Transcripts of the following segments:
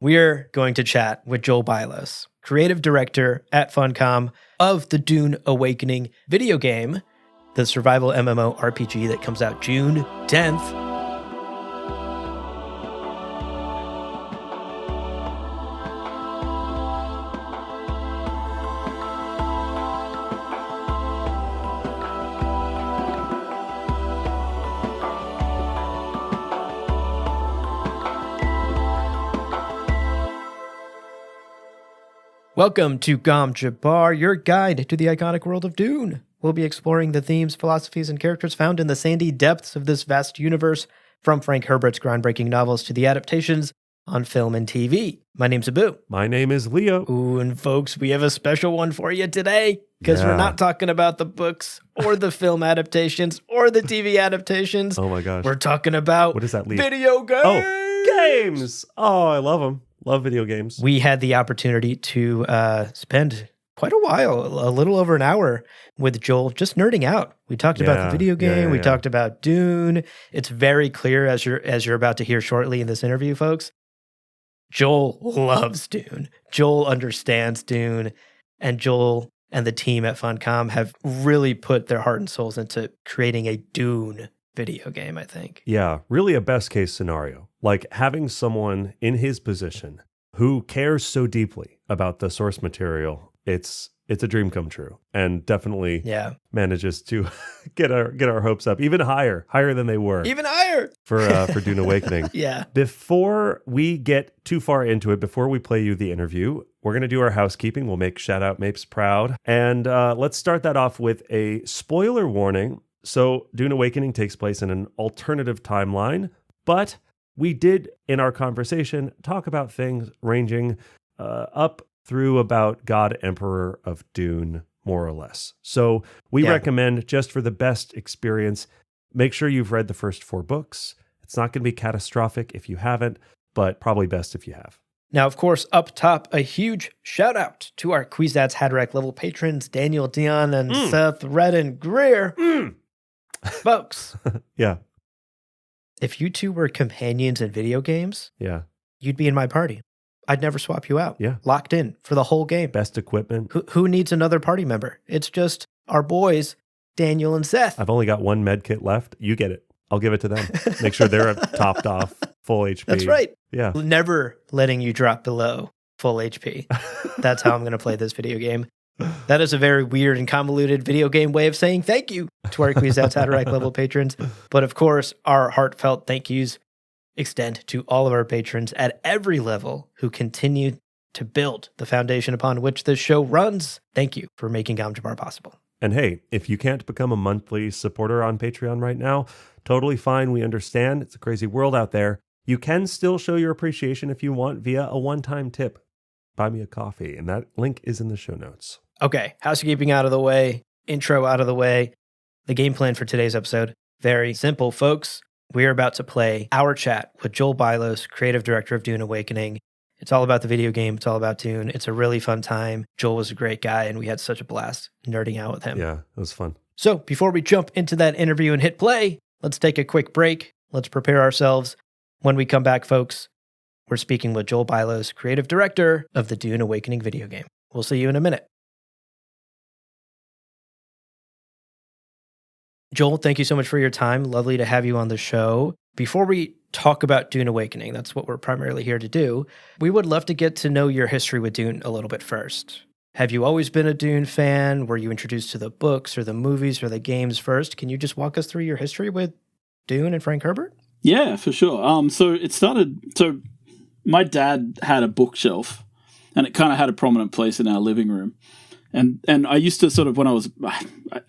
we're going to chat with Joel Bylos, creative director at Funcom of the Dune Awakening video game, the survival MMORPG that comes out June 10th. Welcome to Gom Jabbar, your guide to the iconic world of Dune. We'll be exploring the themes, philosophies, and characters found in the sandy depths of this vast universe, from Frank Herbert's groundbreaking novels to the adaptations on film and TV. My name's Abu. My name is Leo. Ooh, and folks, we have a special one for you today, because we're not talking about the books or the film adaptations or the TV adaptations. Oh my gosh. We're talking about what does that leave? Video games. Oh, games. Oh, I love them. Love video games. We had the opportunity to spend quite a while, a little over an hour, with Joel just nerding out. We talked about the video game. We talked about Dune. It's very clear, as you're about to hear shortly in this interview, folks. Joel loves Dune. Joel understands Dune, and Joel and the team at Funcom have really put their heart and souls into creating a Dune video game, I think. Yeah, really a best case scenario. Like having someone in his position who cares so deeply about the source material, it's a dream come true, and definitely manages to get our hopes up even higher than they were. Even higher for Dune Awakening. Yeah. Before we get too far into it, before we play you the interview, we're going to do our housekeeping. We'll make Shout Out Mapes proud. And let's start that off with a spoiler warning. So Dune Awakening takes place in an alternative timeline, but we did, in our conversation, talk about things ranging up through about God Emperor of Dune, more or less. So we recommend, just for the best experience, make sure you've read the first 4 books. It's not going to be catastrophic if you haven't, but probably best if you have. Now, of course, up top, a huge shout out to our Kwisatz Haderach level patrons, Daniel, Dion, and Seth, Red, and Greer. Folks. Yeah. If you two were companions in video games, you'd be in my party. I'd never swap you out. Yeah. Locked in for the whole game. Best equipment. Who needs another party member? It's just our boys, Daniel and Seth. I've only got one med kit left. You get it. I'll give it to them. Make sure they're topped off, full HP. That's right. Yeah. Never letting you drop below full HP. That's how I'm going to play this video game. That is a very weird and convoluted video game way of saying thank you to our Kwisatz Haderach level patrons. But of course, our heartfelt thank yous extend to all of our patrons at every level who continue to build the foundation upon which this show runs. Thank you for making Gom Jabbar possible. And hey, if you can't become a monthly supporter on Patreon right now, totally fine. We understand. It's a crazy world out there. You can still show your appreciation if you want via a one-time tip. Buy me a coffee, and that link is in the show notes. Okay, housekeeping out of the way, intro out of the way. The game plan for today's episode, very simple, folks. We're about to play our chat with Joel Bylos, creative director of Dune Awakening. It's all about the video game. It's all about Dune. It's a really fun time. Joel was a great guy, and we had such a blast nerding out with him. Yeah, it was fun. So before we jump into that interview and hit play, let's take a quick break. Let's prepare ourselves. When we come back, folks, we're speaking with Joel Bylos, creative director of the Dune Awakening video game. We'll see you in a minute. Joel, thank you so much for your time. Lovely to have you on the show. Before we talk about Dune Awakening, that's what we're primarily here to do, we would love to get to know your history with Dune a little bit first. Have you always been a Dune fan? Were you introduced to the books or the movies or the games first? Can you just walk us through your history with Dune and Frank Herbert? Yeah, for sure. So my dad had a bookshelf, and it kind of had a prominent place in our living room. And I used to sort of, when I was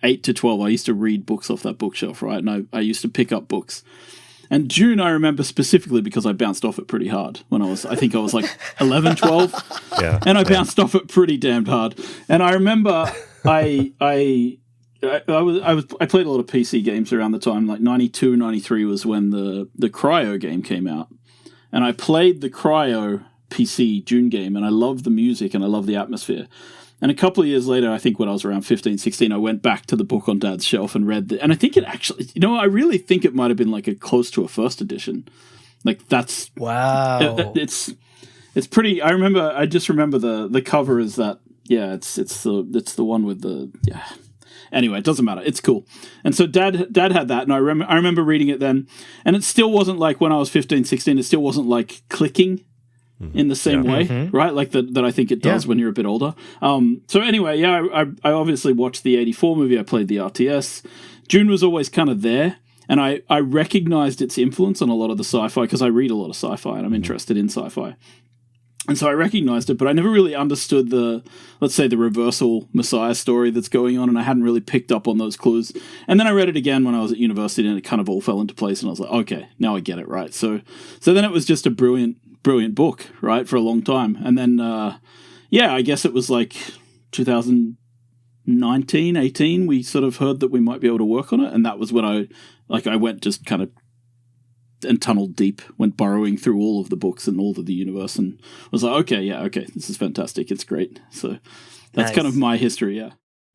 8 to 12, I used to read books off that bookshelf, right? And I used to pick up books. And Dune, I remember specifically because I bounced off it pretty hard when I think I was like 11, 12. Yeah. And I bounced off it pretty damned hard. And I remember I played a lot of PC games around the time, like 92, 93 was when the Cryo game came out. And I played the Cryo PC Dune game, and I loved the music and I loved the atmosphere. And a couple of years later, I think when I was around 15, 16, I went back to the book on Dad's shelf and read it. And I think it actually, I really think it might have been like close to a first edition. Like that's... Wow. it's pretty. I just remember the cover is that. Yeah, it's the one with the yeah. Anyway, it doesn't matter. It's cool. And so dad had that, and I remember reading it then, and it still wasn't like when I was 15, 16, it still wasn't like clicking in the same way, right? Like that I think it does when you're a bit older. So anyway, yeah, I obviously watched the 84 movie. I played the RTS. Dune was always kind of there, and I recognized its influence on a lot of the sci-fi because I read a lot of sci-fi and I'm interested in sci-fi. And so I recognized it, but I never really understood the reversal Messiah story that's going on, and I hadn't really picked up on those clues. And then I read it again when I was at university, and it kind of all fell into place, and I was like, okay, now I get it, right? So then it was just a brilliant book, right, for a long time. And then, I guess it was like 2019, 18, we sort of heard that we might be able to work on it, and that was when I went just kind of and tunneled deep, went burrowing through all of the books and all of the universe, and was like, okay, this is fantastic, it's great. So that's kind of my history. Yeah.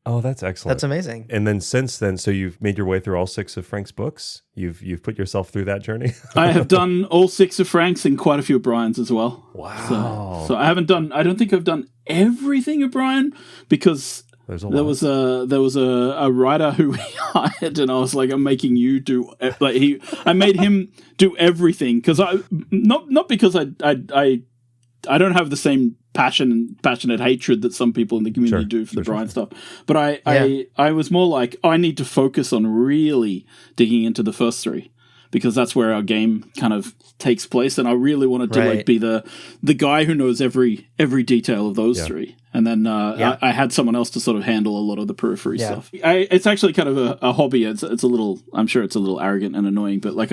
Oh, that's excellent. That's amazing. And then since then, so you've made your way through all 6 of Frank's books. You've put yourself through that journey. I have done all 6 of Frank's and quite a few of Brian's as well. Wow. So I don't think I've done everything of Brian because there was a writer who we hired, and I was like, I'm making you do I made him do everything because not because I don't have the same passionate hatred that some people in the community do for the Brian stuff, but I was more like, I need to focus on really digging into the first 3 because that's where our game kind of takes place, and I really wanted to like be the guy who knows every detail of those 3. And then I had someone else to sort of handle a lot of the periphery stuff. It's actually kind of a hobby. It's a little, I'm sure it's a little arrogant and annoying, but like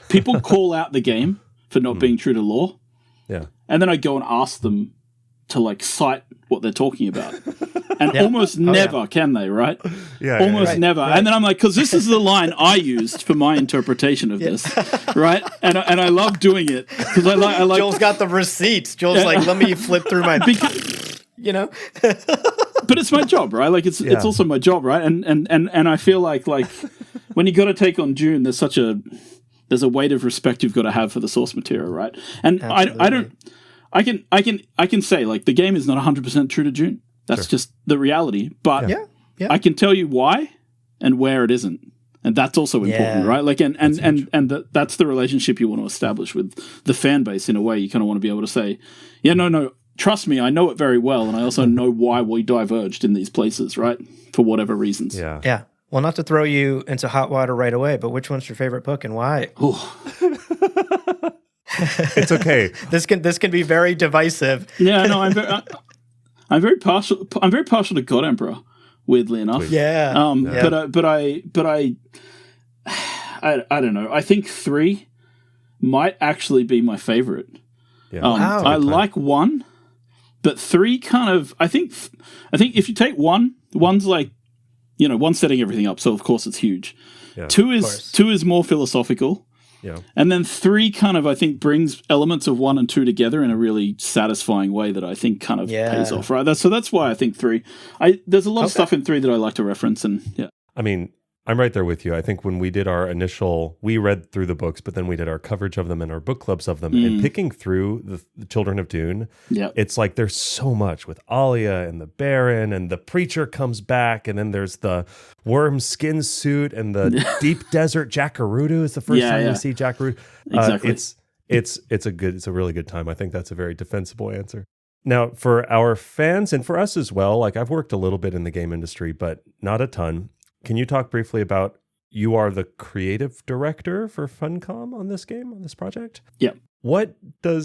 people call out the game for not being true to lore. Yeah. And then I go and ask them to like cite what they're talking about. And almost never can they, right? Yeah. Almost never. Right. And then I'm like, because this is the line I used for my interpretation of this, right? And I love doing it because I like. Joel's got the receipts. Joel's like, let me flip through my. You know. But it's my job, right? Like it's also my job, right? And I feel like when you got to take on Dune, there's a weight of respect you've got to have for the source material, right? And I can say like the game is not 100% true to Dune. That's just the reality. But I can tell you why and where it isn't. And that's also important, right? Like, and that's the relationship you want to establish with the fan base in a way. You kind of want to be able to say, no, trust me, I know it very well, and I also know why we diverged in these places, right? For whatever reasons. Yeah. Yeah. Well, not to throw you into hot water right away, but which one's your favorite book and why? It's okay. This can be very divisive. Yeah, no, I'm very partial to God Emperor, weirdly enough. Yeah. But I don't know. I think 3 might actually be my favorite. Yeah. I like 1, but 3 kind of. I think if you take 1's like, 1's setting everything up, so of course it's huge. Yeah. 2 is more philosophical. Yeah. And then 3 kind of, I think, brings elements of 1 and 2 together in a really satisfying way that I think kind of pays off, right? So that's why I think 3. There's a lot of stuff in 3 that I like to reference, and I mean, I'm right there with you. I think when we did we read through the books, but then we did our coverage of them and our book clubs of them, and picking through the Children of Dune, it's like there's so much with Alia and the Baron, and the Preacher comes back, and then there's the worm skin suit and the deep desert Jackarudu is the first time we see Jackarudu. Exactly. It's a really good time. I think that's a very defensible answer. Now, for our fans and for us as well, like I've worked a little bit in the game industry, but not a ton. Can you talk briefly about, you are the creative director for Funcom on this game, on this project? Yeah. What are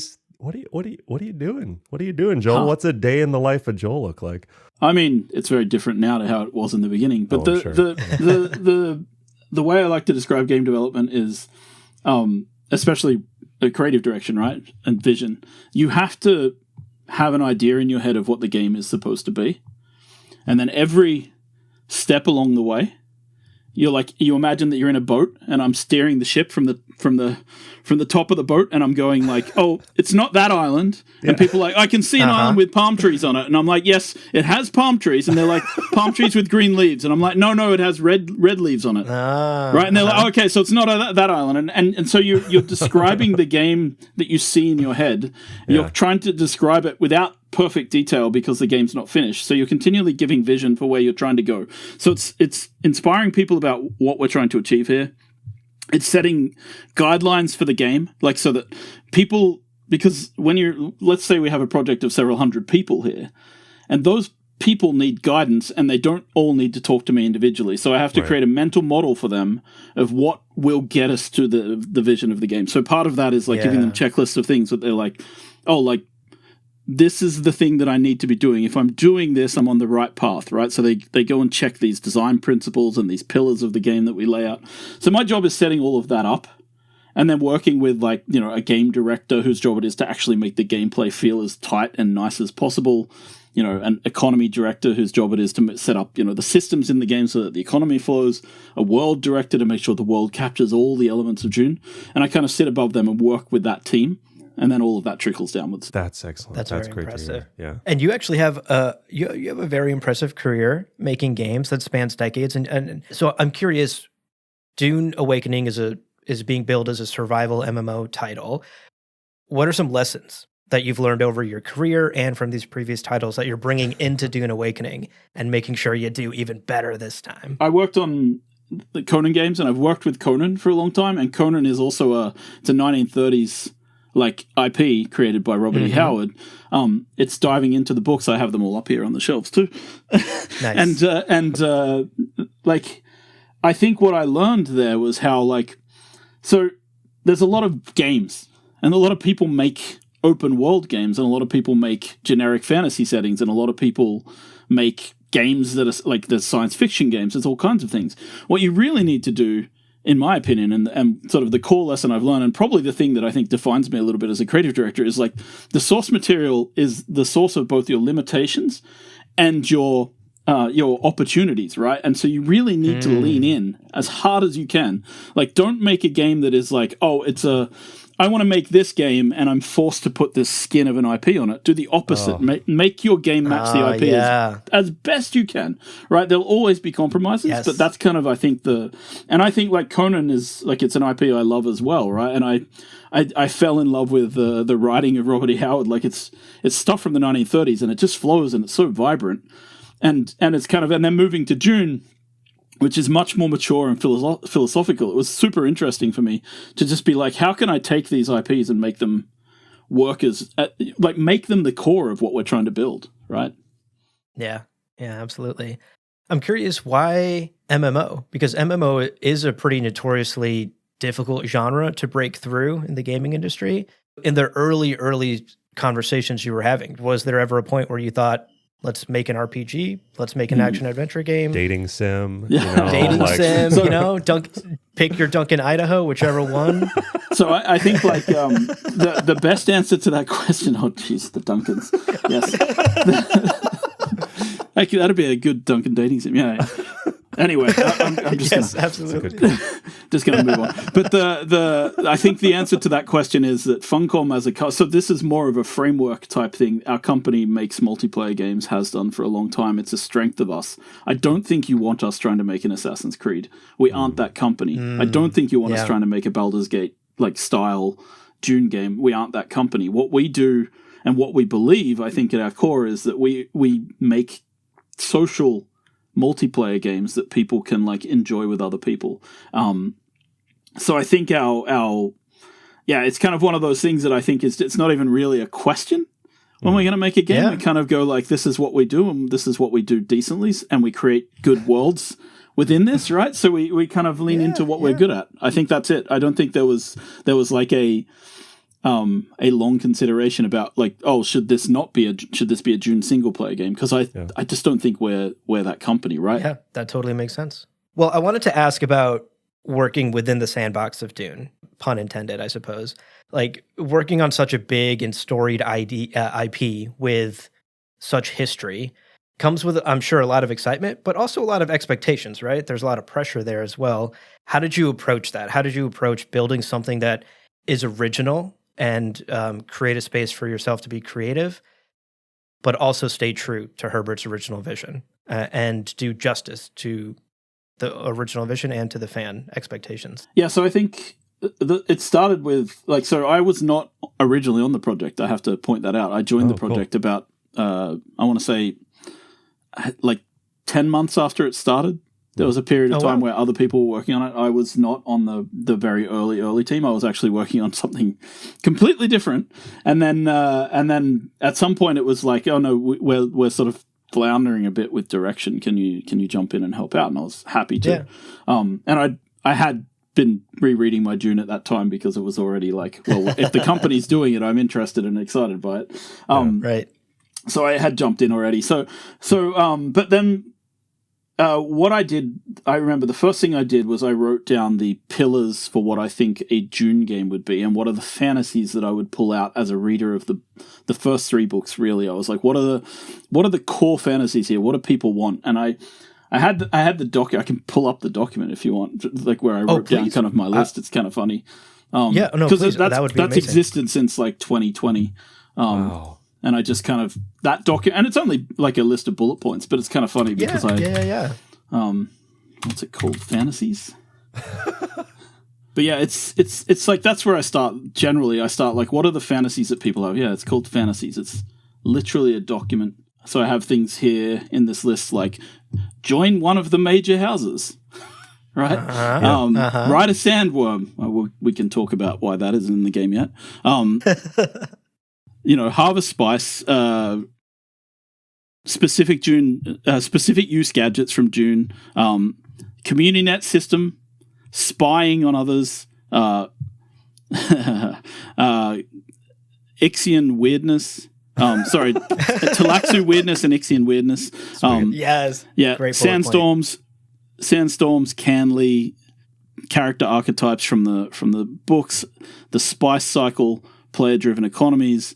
you doing? What are you doing, Joel? What's a day in the life of Joel look like? I mean, it's very different now to how it was in the beginning. But the way I like to describe game development is, especially a creative direction, right, and vision. You have to have an idea in your head of what the game is supposed to be, and then every step along the way you imagine that you're in a boat and I'm steering the ship from the top of the boat and I'm going like, oh, it's not that island. And people are like, I can see an island with palm trees on it. And I'm like, yes, it has palm trees. And they're like, palm trees with green leaves. And I'm like, no, it has red leaves on it. Right. And they're like, oh, okay, so it's not that island. And so you're describing the game that you see in your head. You're trying to describe it without perfect detail because the game's not finished. So you're continually giving vision for where you're trying to go. So it's inspiring people about what we're trying to achieve here. It's setting guidelines for the game, like so that people, because let's say we have a project of several hundred people here, and those people need guidance and they don't all need to talk to me individually. So I have to create a mental model for them of what will get us to the vision of the game. So part of that is like giving them checklists of things that they're like, oh, like, this is the thing that I need to be doing. If I'm doing this, I'm on the right path, right? So they go and check these design principles and these pillars of the game that we lay out. So my job is setting all of that up and then working with like, a game director whose job it is to actually make the gameplay feel as tight and nice as possible. An economy director whose job it is to set up, the systems in the game so that the economy flows, a world director to make sure the world captures all the elements of Dune. And I kind of sit above them and work with that team. And then all of that trickles downwards. That's excellent. That's very great impressive. To hear. Yeah. And you actually have you have a very impressive career making games that spans decades. And so I'm curious, Dune Awakening is being billed as a survival MMO title. What are some lessons that you've learned over your career and from these previous titles that you're bringing into Dune Awakening and making sure you do even better this time? I worked on the Conan games, and I've worked with Conan for a long time. And Conan is also it's a 1930s like IP created by Robert E. Howard. It's diving into the books. I have them all up here on the shelves too. Nice. and like, I think what I learned there was how like, so there's a lot of games and a lot of people make open world games and a lot of people make generic fantasy settings and a lot of people make games that are like, there's science fiction games. There's all kinds of things. What you really need to do, in my opinion, and sort of the core lesson I've learned, and probably the thing that I think defines me a little bit as a creative director, is like the source material is the source of both your limitations and your opportunities, right? And so you really need to lean in as hard as you can. Like, don't make a game that is like, oh, I want to make this game and I'm forced to put this skin of an IP on it. Do the opposite. Make your game match the IP as best you can, right? There'll always be compromises, but that's kind of, I think, and I think like Conan is like, it's an IP I love as well, right? And I fell in love with the writing of Robert E. Howard. Like it's stuff from the 1930s and it just flows and it's so vibrant. And it's kind of, and then moving to Dune, which is much more mature and philosophical. It was super interesting for me to just be like, how can I take these IPs and make them work make them the core of what we're trying to build, right? Yeah, absolutely. I'm curious, why MMO? Because MMO is a pretty notoriously difficult genre to break through in the gaming industry. In the early conversations you were having, was there ever a point where you thought, let's make an RPG. Let's make an action-adventure game. Dating sim. Dating sim, pick your Duncan, Idaho, whichever one. So I think like the best answer to that question, oh, geez, the Duncans. Yes. That'd be a good Duncan dating sim. Yeah. Anyway, I'm just absolutely. Just going to move on. But I think the answer to that question is that Funcom so this is more of a framework type thing. Our company makes multiplayer games, has done for a long time. It's a strength of us. I don't think you want us trying to make an Assassin's Creed. We aren't that company. I don't think you want us trying to make a Baldur's Gate like style Dune game. We aren't that company. What we do and what we believe, I think at our core, is that we make social multiplayer games that people can like enjoy with other people. So I think it's kind of one of those things that I think it's not even really a question when we're going to make a game. We kind of go like, this is what we do and this is what we do decently, and we create good worlds within this, right? So we kind of lean into what we're good at. I think that's it. I don't think there was like a long consideration about like, oh, should this be a Dune single player game? Because I just don't think we're that company, right? Yeah, that totally makes sense. Well, I wanted to ask about working within the sandbox of Dune, pun intended, I suppose. Like working on such a big and storied IP with such history. comes with, I'm sure, a lot of excitement, but also a lot of expectations, right? There's a lot of pressure there as well. How did you approach that? How did you approach building something that is original and create a space for yourself to be creative, but also stay true to Herbert's original vision and do justice to the original vision and to the fan expectations? Yeah, so I think it started with, like, so I was not originally on the project. I have to point that out. I joined the project about, I want to say, like 10 months after it started. There was a period of time where other people were working on it. I was not on the very early team. I was actually working on something completely different. And then at some point it was like, oh no, we're sort of floundering a bit with direction. Can you jump in and help out? And I was happy to. Yeah. And I had been rereading my Dune at that time because it was already like, well, if the company's doing it, I'm interested and excited by it. Right. So I had jumped in already. But then what I did, I remember the first thing I did was I wrote down the pillars for what I think a Dune game would be, and what are the fantasies that I would pull out as a reader of the first 3 books. Really, I was like, what are the core fantasies here? What do people want? And I had the doc. I can pull up the document if you want, like where I wrote down kind of my list. It's kind of funny. Because that would be that's existed since like 2020. Wow. And I just kind of, that document, and it's only like a list of bullet points, but it's kind of funny because what's it called? Fantasies? But yeah, it's like, that's where I start. Generally, I start like, what are the fantasies that people have? Yeah, it's called fantasies. It's literally a document. So I have things here in this list like, join one of the major houses, right? Ride a sandworm. Well, we can talk about why that isn't in the game yet. Harvest spice, specific use gadgets from Dune, community net system, spying on others, Ixian weirdness. Talaxu weirdness and Ixian weirdness. Yes. Yeah. Great sandstorms, Canley, character archetypes from the books, the spice cycle, player-driven economies.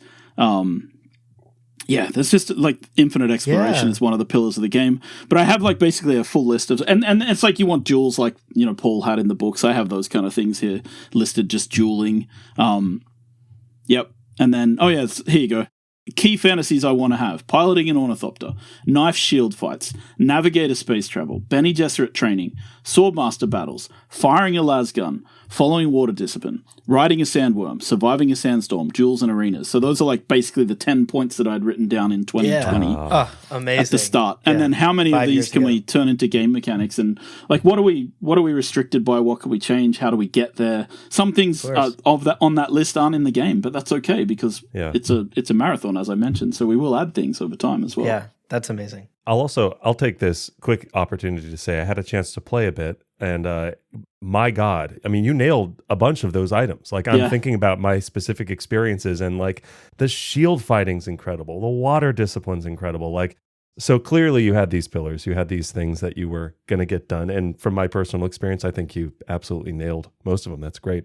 There's just like infinite exploration is one of the pillars of the game. But I have like basically a full list of, and it's like you want duels like, Paul had in the books. I have those kind of things here listed, just dueling. Yep. And then, here you go. Key fantasies I want to have: piloting an ornithopter, knife shield fights, navigator space travel, Bene Gesserit training, swordmaster battles, firing a lasgun, following water discipline, riding a sandworm, surviving a sandstorm, duels and arenas. So those are like basically the 10 points that I'd written down in 2020 amazing. At the start. And then how many of these can we turn into game mechanics? And like, what are we restricted by? What can we change? How do we get there? Some things on that list aren't in the game, but that's okay because it's a marathon, as I mentioned. So we will add things over time as well. Yeah, that's amazing. I'll take this quick opportunity to say I had a chance to play a bit, and my God, I mean, you nailed a bunch of those items. Like, I'm thinking about my specific experiences, and like the shield fighting's incredible, the water discipline's incredible. Like, so clearly you had these pillars, you had these things that you were going to get done, and from my personal experience, I think you absolutely nailed most of them. That's great.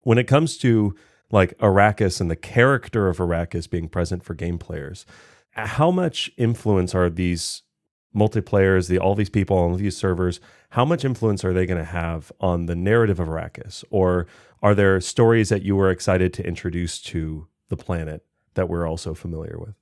When it comes to like Arrakis and the character of Arrakis being present for game players, how much influence are these multiplayers, all these people on these servers, how much influence are they going to have on the narrative of Arrakis? Or are there stories that you were excited to introduce to the planet that we're also familiar with?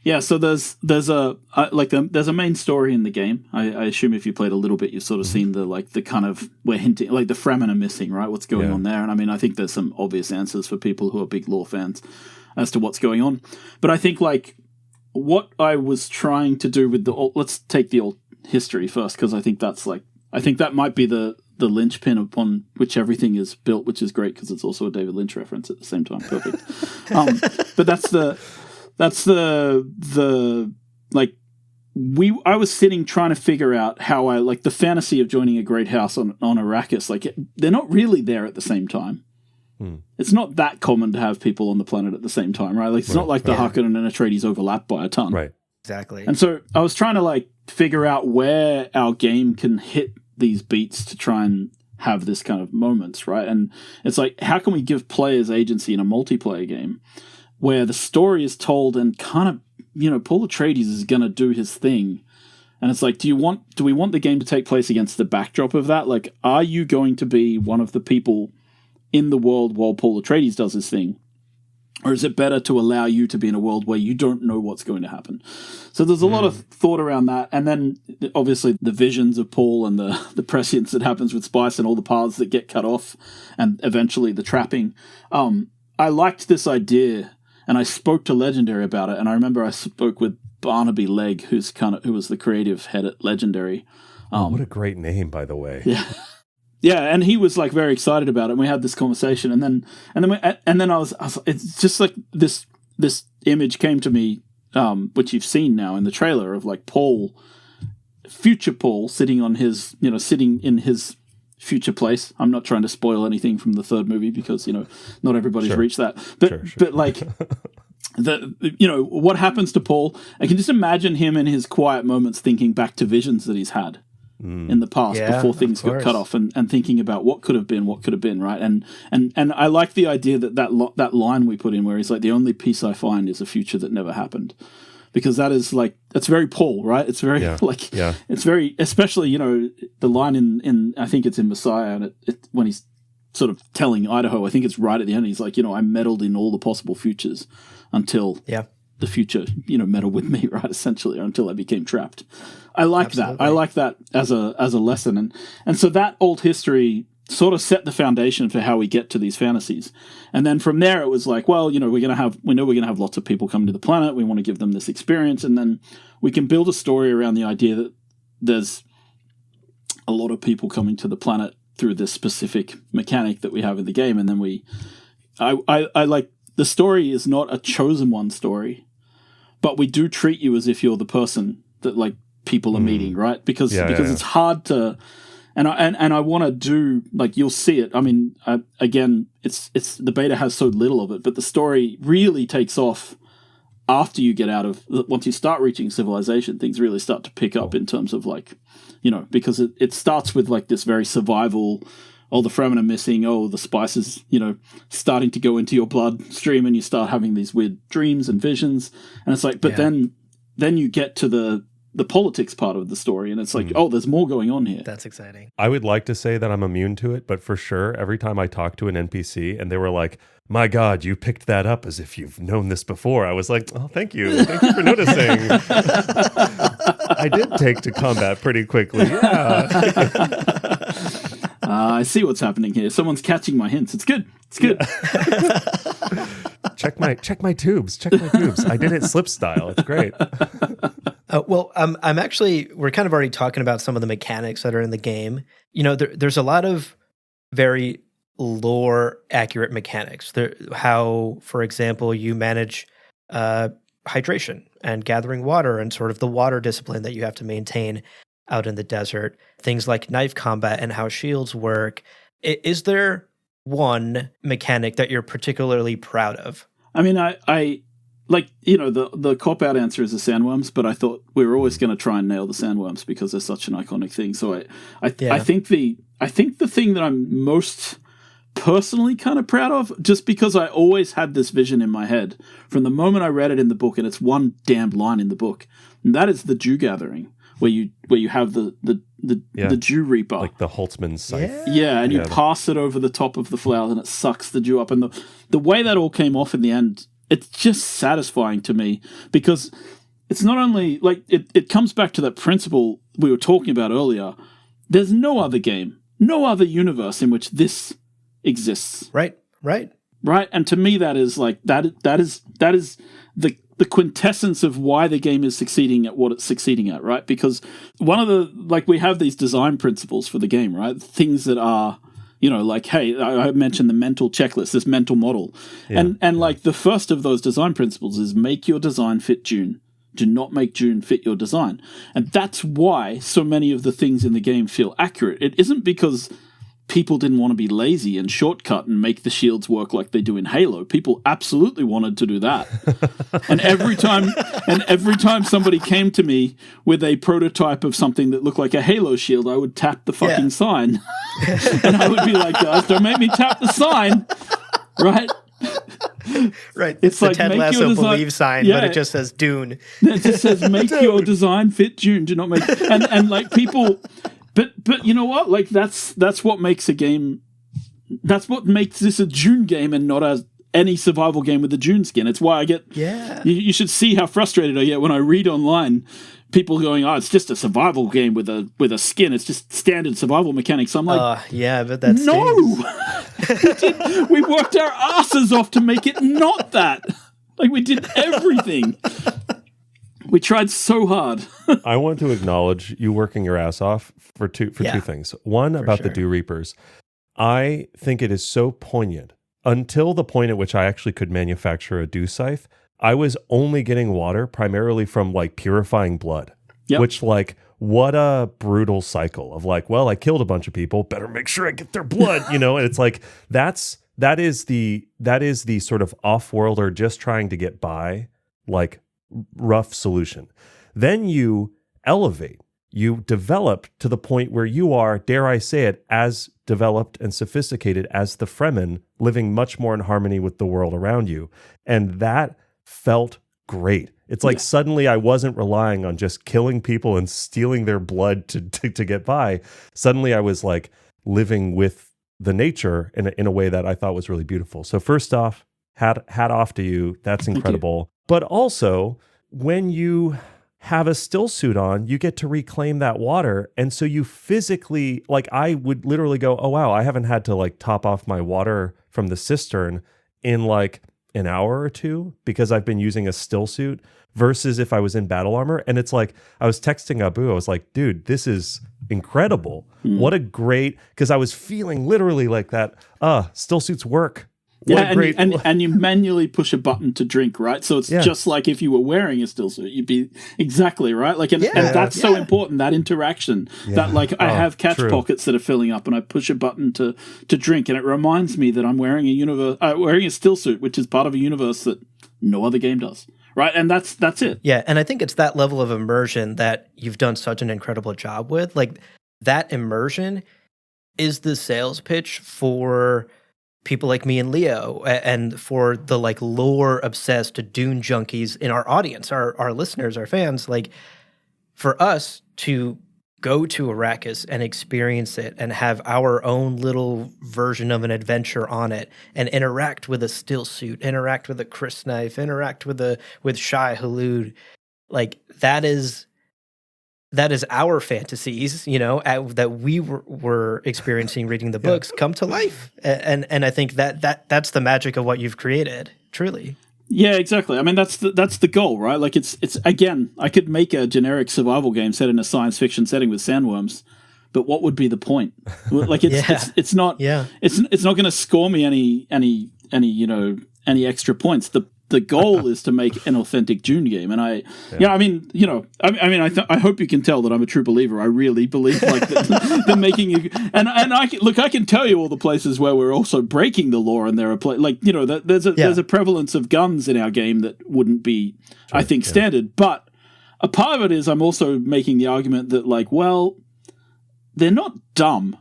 Yeah, so there's a main story in the game. I assume if you played a little bit, you've sort of seen the kind of, we're hinting, like the Fremen are missing, right? What's going on there? And I mean, I think there's some obvious answers for people who are big lore fans as to what's going on. But I think like what I was trying to do with let's take the old history first, because I think that might be the linchpin upon which everything is built, which is great because it's also a David Lynch reference at the same time. Perfect. But I was sitting trying to figure out how I like the fantasy of joining a great house on Arrakis. Like, they're not really there at the same time. It's not that common to have people on the planet at the same time, right? Like, it's not like the Harkonnen and Atreides overlap by a ton. Right. Exactly. And so I was trying to like figure out where our game can hit these beats to try and have this kind of moments, right? And it's like, how can we give players agency in a multiplayer game where the story is told and kind of Paul Atreides is going to do his thing. And it's like, do we want the game to take place against the backdrop of that? Like, are you going to be one of the people in the world while Paul Atreides does his thing? Or is it better to allow you to be in a world where you don't know what's going to happen? So there's a lot of thought around that. And then, obviously, the visions of Paul and the prescience that happens with Spice and all the paths that get cut off and eventually the trapping. I liked this idea, and I spoke to Legendary about it. And I remember I spoke with Barnaby Legg, who was the creative head at Legendary. What a great name, by the way. Yeah. Yeah, and he was like very excited about it, and we had this conversation, and then I was it's just like this image came to me, which you've seen now in the trailer of like Paul, future Paul, sitting in his future place. I'm not trying to spoil anything from the third movie because not everybody's reached that, but like what happens to Paul? I can just imagine him in his quiet moments thinking back to visions that he's had in the past before things got cut off, and thinking about what could have been, right? And I like the idea that line we put in where he's like, the only peace I find is a future that never happened, because that's very Paul, right? It's very it's very, especially the line in I think it's in Messiah, and it when he's sort of telling Idaho, I think it's right at the end, he's like, I meddled in all the possible futures until the future, meddled with me, right? Essentially, or until I became trapped. I like that. I like that as a lesson, and so that old history sort of set the foundation for how we get to these fantasies, and then from there it was like, well, we know we're gonna have lots of people come to the planet. We want to give them this experience, and then we can build a story around the idea that there's a lot of people coming to the planet through this specific mechanic that we have in the game, and then I like the story is not a chosen one story, but we do treat you as if you're the person that like people are meeting, right? Because it's hard to, and I want to do, like, you'll see it. I mean, again, it's the beta has so little of it, but the story really takes off after you get once you start reaching civilization. Things really start to pick up in terms of like, because it starts with like this very survival. Oh, the Fremen are missing. Oh, the spices, starting to go into your bloodstream, and you start having these weird dreams and visions. And it's like, but then you get to the politics part of the story, and it's like, oh, there's more going on here. That's exciting. I would like to say that I'm immune to it, but for sure, every time I talk to an NPC and they were like, my God, you picked that up as if you've known this before, I was like, oh, thank you. Thank you for noticing. I did take to combat pretty quickly. Yeah. I see what's happening here. Someone's catching my hints. It's good. It's good. Check my tubes. I did it slip style. It's great. I'm actually, we're kind of already talking about some of the mechanics that are in the game. There's a lot of very lore accurate mechanics. How, for example, you manage hydration and gathering water, and sort of the water discipline that you have to maintain out in the desert. Things like knife combat and how shields work. Is there one mechanic that you're particularly proud of? I mean, I like, the cop-out answer is the sandworms, but I thought we were always going to try and nail the sandworms because they're such an iconic thing. So I think the thing that I'm most personally kind of proud of, just because I always had this vision in my head from the moment I read it in the book, and it's one damned line in the book, and that is the Dew gathering, where you have the Dew Reaper, like the Holtzman scythe. And you pass it over the top of the flower, and it sucks the dew up. And the way that all came off in the end, it's just satisfying to me, because it's not only like it comes back to that principle we were talking about earlier. There's no other game, no other universe in which this exists. Right. And to me, that is like that is the quintessence of why the game is succeeding at what it's succeeding at, right? Because one of the, like, we have these design principles for the game, right? Things that are, like, hey, I mentioned the mental checklist, this mental model. And like the first of those design principles is make your design fit Dune. Do not make Dune fit your design. And that's why so many of the things in the game feel accurate. It isn't because people didn't want to be lazy and shortcut and make the shields work like they do in Halo. People absolutely wanted to do that. and every time somebody came to me with a prototype of something that looked like a Halo shield, I would tap the fucking sign. And I would be like, guys, don't make me tap the sign. Right? Right. It's the like, Ted make your Lasso design- believe sign, but it just says Dune. It just says make your design fit Dune. Do not make and like people, but you know what? Like that's what makes a game. That's what makes this a Dune game and not any survival game with a Dune skin. It's why I get. Yeah. You should see how frustrated I get when I read online people going, "Oh, it's just a survival game with a skin. It's just standard survival mechanics." I'm like, yeah, but that's no. We worked our asses off to make it not that. Like we did everything. We tried so hard. I want to acknowledge you working your ass off for two things. One, about the Dew Reapers. I think it is so poignant. Until the point at which I actually could manufacture a Dew scythe, I was only getting water primarily from like purifying blood, which like, what a brutal cycle of like, well, I killed a bunch of people, better make sure I get their blood, you know? And it's like, that is the sort of off-worlder just trying to get by, like rough solution. Then you elevate, you develop to the point where you are, dare I say it, as developed and sophisticated as the Fremen, living much more in harmony with the world around you. And that felt great. It's like suddenly I wasn't relying on just killing people and stealing their blood to get by. Suddenly I was like living with the nature in a way that I thought was really beautiful. So first off, hat off to you. That's incredible. But also, when you have a still suit on, you get to reclaim that water. And so you physically, like I would literally go, oh wow, I haven't had to like top off my water from the cistern in like an hour or two because I've been using a still suit versus if I was in battle armor. And it's like, I was texting Abu, I was like, dude, this is incredible. What a great, because I was feeling literally like that, still suits work. And you manually push a button to drink, right? So it's just like if you were wearing a still suit, you'd be exactly right. Like, and that's so important, that interaction. That like I have catch pockets that are filling up, and I push a button to drink, and it reminds me that I'm wearing a still suit, which is part of a universe that no other game does. Right, and that's it. Yeah, and I think it's that level of immersion that you've done such an incredible job with. Like that immersion is the sales pitch for people like me and Leo, and for the like lore obsessed Dune junkies in our audience, our listeners, our fans. Like for us to go to Arrakis and experience it and have our own little version of an adventure on it and interact with a still suit, interact with a crysknife, interact with Shai Hulud, like that is our fantasies, you know, that we were experiencing reading the books come to life. And I think that's the magic of what you've created, truly. Yeah, exactly. I mean, that's the goal, right? Like it's again, I could make a generic survival game set in a science fiction setting with sandworms, but what would be the point? Like it's not it's not going to score me any extra points. The goal is to make an authentic Dune game, and I hope you can tell that I'm a true believer. I really believe like that making you and I can tell you all the places where we're also breaking the law, and there are there's a prevalence of guns in our game that wouldn't be standard. But a part of it is I'm also making the argument that like, well, they're not dumb.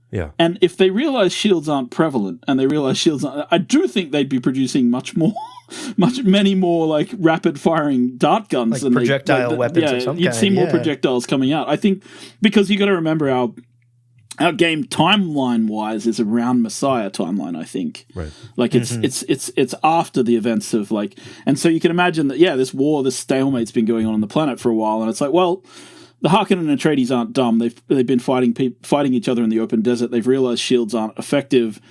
Yeah. And if they realize shields aren't prevalent, and they realize shields aren't, I do think they'd be producing many more like rapid firing dart guns, like and projectile weapons of some kind. You'd see more projectiles coming out. I think because you got to remember our game timeline wise is around Messiah timeline. I think, right? Like it's after the events of like, and so you can imagine that this stalemate's been going on the planet for a while, and it's like, well, the Harkonnen and Atreides aren't dumb. They've been fighting each other in the open desert. They've realized shields aren't effective.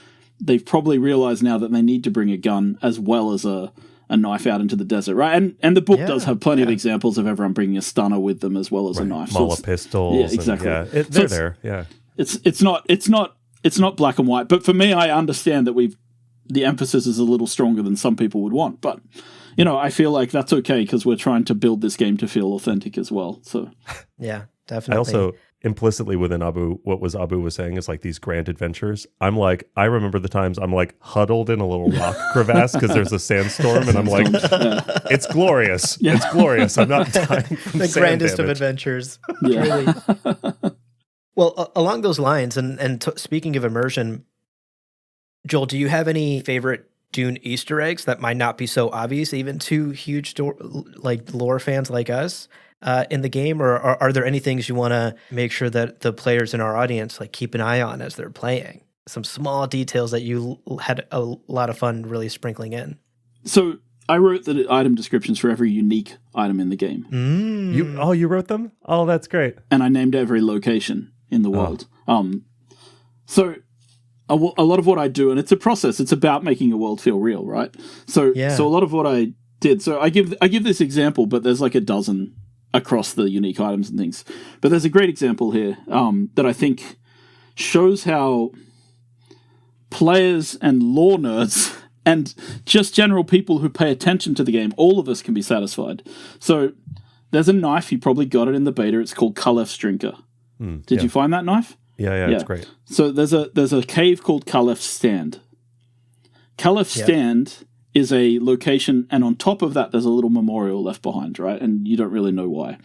They've probably realized now that they need to bring a gun as well as a knife out into the desert, right? And the book does have plenty of examples of everyone bringing a stunner with them as well as a knife. Mala pistols. Yeah, exactly. They're there. Yeah. It's not black and white. But for me, I understand that the emphasis is a little stronger than some people would want. But I feel like that's okay because we're trying to build this game to feel authentic as well. So yeah, definitely. I also implicitly within Abu was saying is like these grand adventures. I'm like, I remember the times I'm like huddled in a little rock crevasse because there's a sandstorm, and I'm like, it's glorious. Yeah. It's glorious. I'm not dying from the grandest of adventures. Yeah. Really. Well, along those lines, and speaking of immersion, Joel, do you have any favorite Dune Easter eggs that might not be so obvious even to huge like lore fans like us in the game, or are there any things you want to make sure that the players in our audience like keep an eye on as they're playing? Some small details that you had a lot of fun really sprinkling in. So I wrote the item descriptions for every unique item in the game. You wrote them? Oh, that's great. And I named every location in the world. So a lot of what I do, and it's a process, it's about making a world feel real, right? So a lot of what I did, so I give this example, but there's like a dozen across the unique items and things. But there's a great example here that I think shows how players and lore nerds and just general people who pay attention to the game, all of us can be satisfied. So there's a knife, you probably got it in the beta, it's called Kalef's Drinker. Did you find that knife? Yeah, it's great. So there's a cave called Kalef's Stand. Kalef's Stand is a location, and on top of that there's a little memorial left behind, right? And you don't really know why.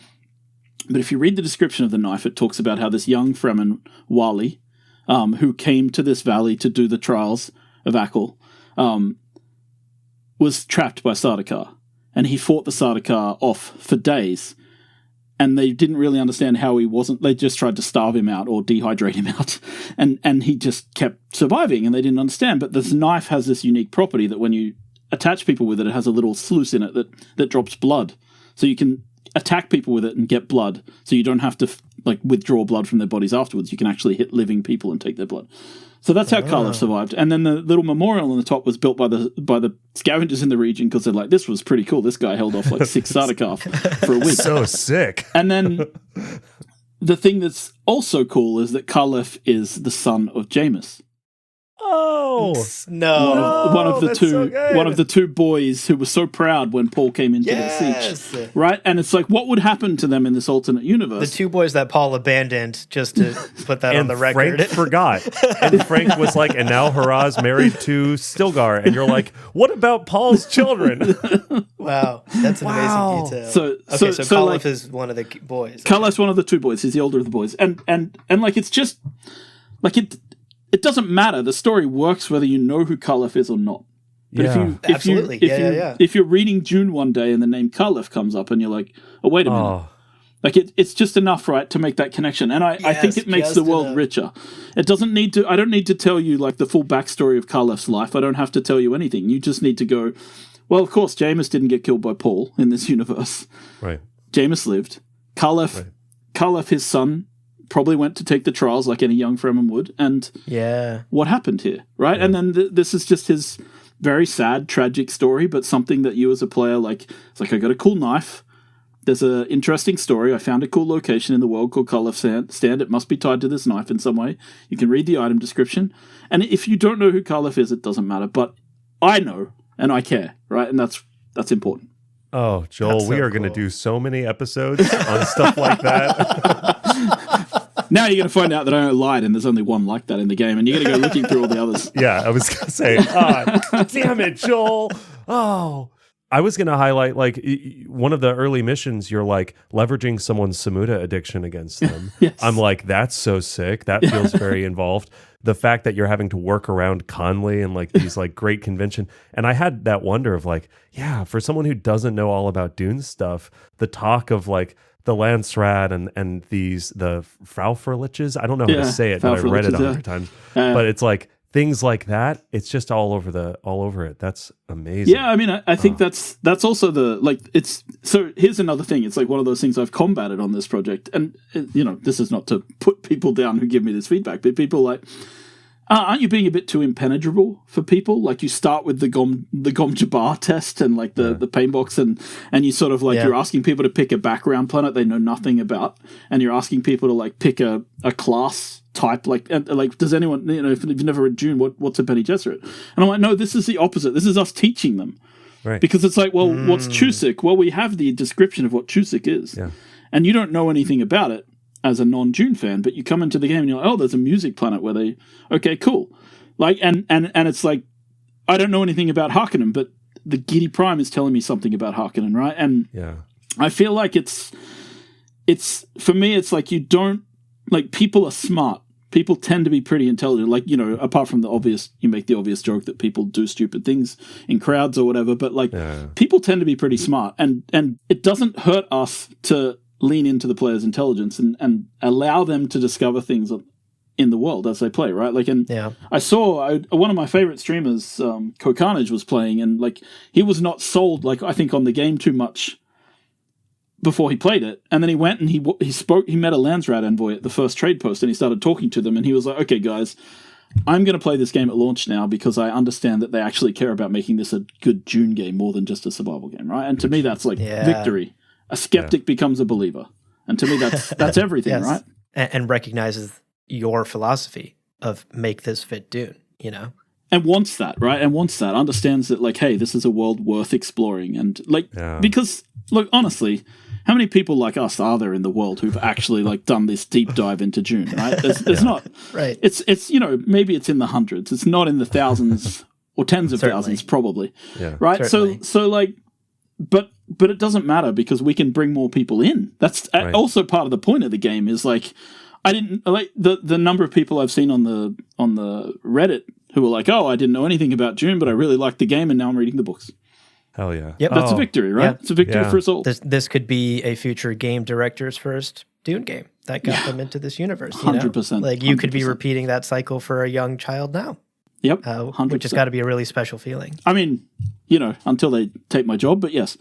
But if you read the description of the knife, it talks about how this young Fremen, Wali, who came to this valley to do the trials of Akal, was trapped by Sardaukar. And he fought the Sardaukar off for days. And they didn't really understand how he wasn't. They just tried to starve him out or dehydrate him out. And he just kept surviving, and they didn't understand. But this knife has this unique property that when you attach people with it, it has a little sluice in it that drops blood. So you can attack people with it and get blood. So you don't have to withdraw blood from their bodies afterwards. You can actually hit living people and take their blood. So that's how Kalef survived. And then the little memorial on the top was built by the scavengers in the region because they're like, this was pretty cool. This guy held off like 6 Sardaukar for a week. So sick. And then the thing that's also cool is that Kalef is the son of Jameis. Oh no! One of the two boys who was so proud when Paul came into the siege, right? And it's like, what would happen to them in this alternate universe? The 2 boys that Paul abandoned, just to put that on the record. Frank forgot, and Frank was like, and now Haraz married to Stilgar, and you're like, what about Paul's children? Wow, that's an amazing detail. So Kalef is one of the boys. Kalef's one of the 2 boys. He's the older of the boys, and like it's just like it. It doesn't matter. The story works whether you know who Kalef is or not. But if you're reading Dune one day and the name Kalef comes up and you're like, oh, wait a minute. Like it's just enough, right, to make that connection. And I think it makes the world richer. It doesn't need to, I don't need to tell you like the full backstory of Kalef's life. I don't have to tell you anything. You just need to go, well, of course, Jameis didn't get killed by Paul in this universe. Right. Jameis lived. Kalef, his son, probably went to take the trials like any young Fremen would, and what happened here, right? And then this is just his very sad, tragic story, but something that you as a player, like, it's like, I got a cool knife, there's an interesting story, I found a cool location in the world called Kalef's Stand, it must be tied to this knife in some way. You can read the item description, and if you don't know who Kalef is, it doesn't matter, but I know, and I care, right? And that's important. Oh, Joel, we are going to do so many episodes on stuff like that. Now you're going to find out that I lied and there's only one like that in the game, and you're going to go looking through all the others. Yeah, I was going to say, damn it, Joel. Oh, I was going to highlight, like, one of the early missions, you're like leveraging someone's Samuda addiction against them. Yes. I'm like, that's so sick. That feels very involved. The fact that you're having to work around Conley and like these like great convention. And I had that wonder of like, yeah, for someone who doesn't know all about Dune stuff, the talk of like the Landsrat and the Frauferliches, I don't know how to say it, but I read it 100 times. But it's like things like that. It's just all over it. That's amazing. Yeah, I mean, I think that's also the like. It's so. Here's another thing. It's like one of those things I've combated on this project, and this is not to put people down who give me this feedback, but people like, aren't you being a bit too impenetrable for people? Like you start with the Gom Jabbar test and like the pain box, and you sort of like you're asking people to pick a background planet they know nothing about, and you're asking people to like pick a class type, like does anyone, if you've never read Dune, what's a Bene Gesserit? And I'm like, no, this is the opposite. This is us teaching them, right? Because it's like, well, what's Chusik? Well, we have the description of what Chusik is, and you don't know anything about it as a non-Dune fan, but you come into the game and you're like, oh, there's a music planet where they, okay, cool, like, and it's like, I don't know anything about Harkonnen, but the Giddy Prime is telling me something about Harkonnen, right? And I feel like it's for me, it's like you don't, like, people are smart. people tend to be pretty intelligent. Like, you know, apart from you make the obvious joke that people do stupid things in crowds or whatever, but like people tend to be pretty smart, and it doesn't hurt us to lean into the player's intelligence and allow them to discover things in the world as they play, right? Like, and I saw one of my favorite streamers, Carnage, was playing, and like he was not sold, like I think, on the game too much before he played it, and then he went and he met a Landsrat envoy at the first trade post, and he started talking to them, and he was like, okay guys, I'm going to play this game at launch now because I understand that they actually care about making this a good Dune game more than just a survival game, right? And to me that's like victory. A skeptic becomes a believer, and to me that's everything. Right? And recognizes your philosophy of make this fit Dune, you know, and wants that, right? And wants that, understands that, like, hey, this is a world worth exploring, and like because look, honestly, how many people like us are there in the world who've actually like done this deep dive into Dune, right? There's not, right? It's you know, maybe it's in the hundreds. It's not in the thousands or tens of thousands, probably. Yeah. Right. Certainly. So like, but it doesn't matter because we can bring more people in. That's also part of the point of the game. Is like, I didn't like the number of people I've seen on the Reddit who were like, oh, I didn't know anything about Dune, but I really liked the game, and now I'm reading the books. Hell yeah. Yep. That's a victory, right? Yeah. It's a victory for us all. This could be a future game director's first Dune game that got them into this universe. 100%. Like, you could be repeating that cycle for a young child now. Yep. 100%. Which has got to be a really special feeling. I mean, you know, until they take my job, but yes.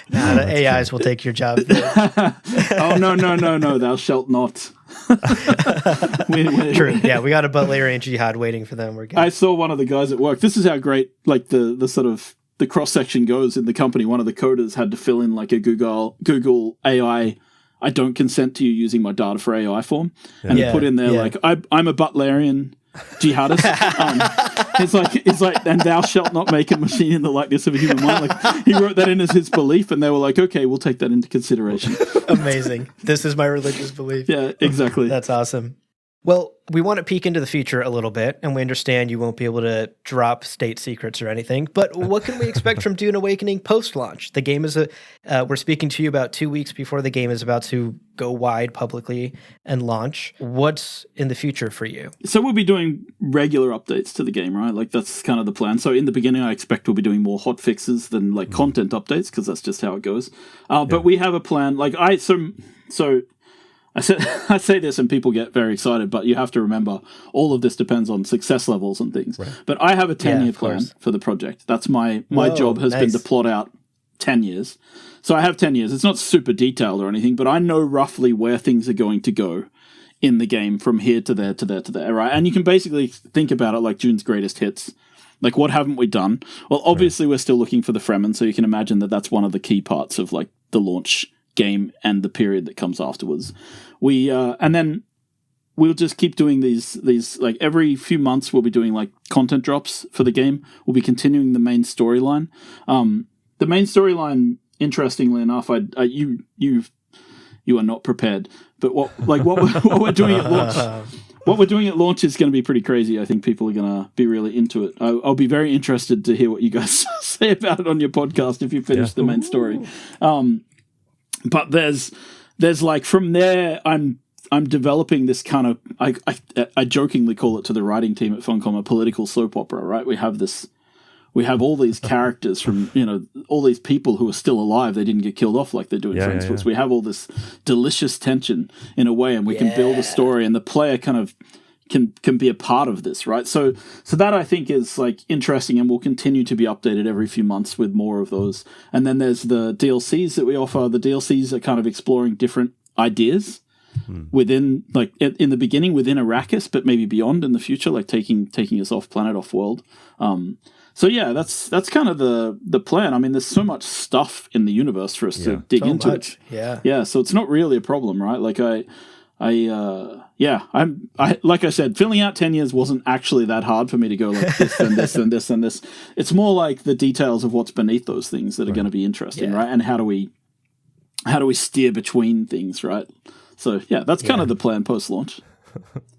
The AIs will take your job. Oh, no, thou shalt not. True. Yeah, we got a Butlerian jihad waiting for them. We're good. I saw one of the guys at work. This is how great, like, the sort of the cross section goes in the company. One of the coders had to fill in like a Google AI. I don't consent to you using my data for AI form, and he put in there like, I'm a Butlerian jihadist. It's like, and thou shalt not make a machine in the likeness of a human mind. Like, he wrote that in as his belief, and they were like, okay, we'll take that into consideration. Amazing. This is my religious belief. Yeah, exactly. That's awesome. Well, we want to peek into the future a little bit, and we understand you won't be able to drop state secrets or anything, but what can we expect from Dune Awakening post-launch? The game is we're speaking to you about 2 weeks before the game is about to go wide publicly and launch. What's in the future for you? So we'll be doing regular updates to the game, right? Like, that's kind of the plan. So in the beginning, I expect we'll be doing more hot fixes than like content updates, because that's just how it goes. But we have a plan. Like, I say this and people get very excited, but you have to remember all of this depends on success levels and things. Right. But I have a 10-year plan for the project. That's my job has been to plot out 10 years. So I have 10 years. It's not super detailed or anything, but I know roughly where things are going to go in the game from here to there to there to there, right? And you can basically think about it like Dune's greatest hits. Like, what haven't we done? Well, obviously we're still looking for the Fremen, so you can imagine that that's one of the key parts of like the launch game and the period that comes afterwards. We and then we'll just keep doing these like every few months we'll be doing like content drops for the game. We'll be continuing the main storyline. The main storyline, interestingly enough, you are not prepared. But what we're doing at launch. What we're doing at launch is going to be pretty crazy. I think people are going to be really into it. I'll be very interested to hear what you guys say about it on your podcast if you finish the main story. But there's like, from there, I'm developing this kind of, I jokingly call it to the writing team at Funcom a political soap opera, right? We have all these characters from, you know, all these people who are still alive. They didn't get killed off like they do in Friendsbooks. We have all this delicious tension in a way, and we can build a story, and the player kind of can be a part of this, right? So that I think is like interesting, and will continue to be updated every few months with more of those. And then there's the DLCs that we offer. The DLCs are kind of exploring different ideas within, like in the beginning within Arrakis, but maybe beyond in the future, like taking us off planet, off world. So yeah, that's kind of the plan. I mean, there's so much stuff in the universe for us to dig into it. Yeah. So it's not really a problem, right? Like like I said, filling out 10 years wasn't actually that hard for me to go like this and this and this and this. It's more like the details of what's beneath those things that are going to be interesting, right? And how do we steer between things, right? So yeah, that's kind of the plan post-launch.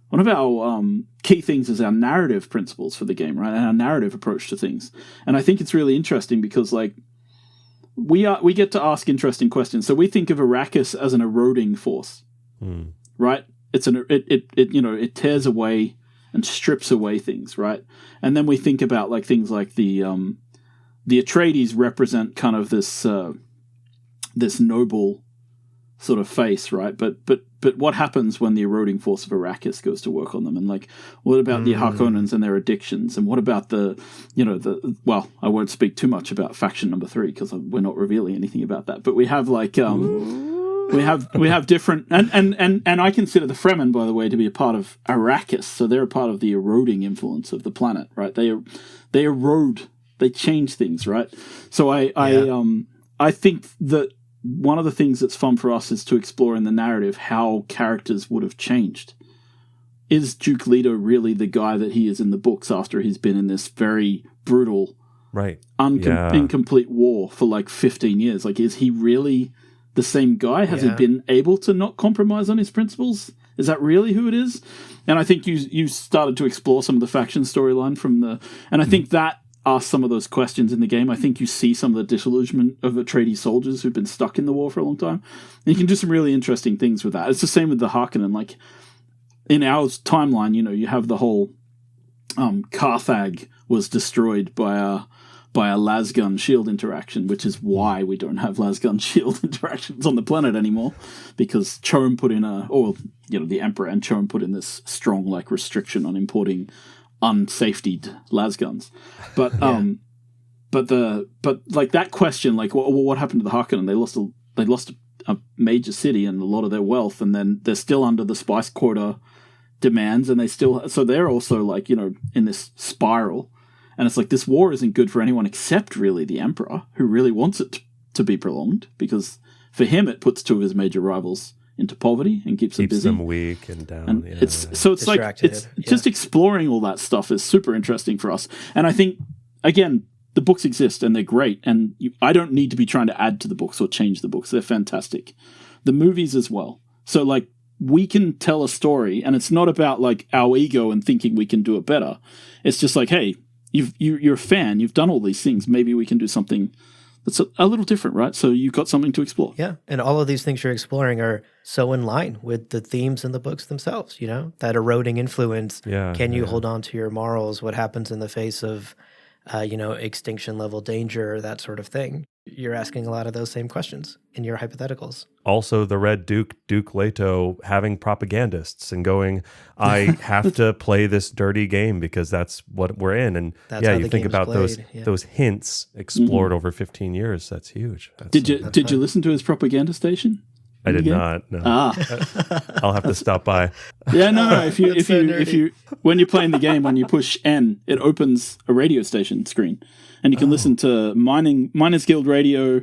One of our key things is our narrative principles for the game, right? And our narrative approach to things. And I think it's really interesting because like we get to ask interesting questions. So we think of Arrakis as an eroding force. right? It tears away and strips away things, right? And then we think about like things like the Atreides represent kind of this noble sort of face, right? But what happens when the eroding force of Arrakis goes to work on them? And like, what about the Harkonnens and their addictions? And what about well, I won't speak too much about faction number 3 because we're not revealing anything about that. But we have like we have different and I consider the Fremen, by the way, to be a part of Arrakis. So they're a part of the eroding influence of the planet, right? They erode, they change things, right? So I think that one of the things that's fun for us is to explore in the narrative how characters would have changed. Is Duke Leto really the guy that he is in the books after he's been in this very brutal, incomplete war for like 15 years? Like, is he really the same guy? Has he been able to not compromise on his principles? Is that really who it is? And I think you started to explore some of the faction storyline and I think that ask some of those questions in the game. I think you see some of the disillusionment of Atreides soldiers who've been stuck in the war for a long time. And you can do some really interesting things with that. It's the same with the Harkonnen. Like, in our timeline, you have the whole Carthage was destroyed by a lasgun shield interaction, which is why we don't have lasgun shield interactions on the planet anymore, because Chom put in the Emperor and Chom put in this strong like restriction on importing unsafetied lasguns, but like that question, like what happened to the Harkonnen? They lost a major city and a lot of their wealth, and then they're still under the spice quota demands, and they're also like in this spiral, and it's like this war isn't good for anyone except really the Emperor, who really wants it to be prolonged, because for him it puts two of his major rivals into poverty and keeps them busy. Them weak and down. And it's just exploring all that stuff is super interesting for us. And I think, again, the books exist and they're great. And I don't need to be trying to add to the books or change the books. They're fantastic. The movies as well. So like we can tell a story, and it's not about like our ego and thinking we can do it better. It's just like, hey, you're a fan. You've done all these things. Maybe we can do something that's a little different, right? So you've got something to explore. Yeah, and all of these things you're exploring are so in line with the themes in the books themselves, that eroding influence. Can you hold on to your morals? What happens in the face of, extinction level danger, that sort of thing? You're asking a lot of those same questions in your hypotheticals. Also, the Red Duke Leto having propagandists and going, I have to play this dirty game because that's what we're in. And you think about those hints explored over 15 years. That's huge. Did you listen to his propaganda station? I did not. No. I'll have to stop by. Yeah, no. If you when you're playing the game, when you push N, it opens a radio station screen, and you can listen to Miners Guild Radio,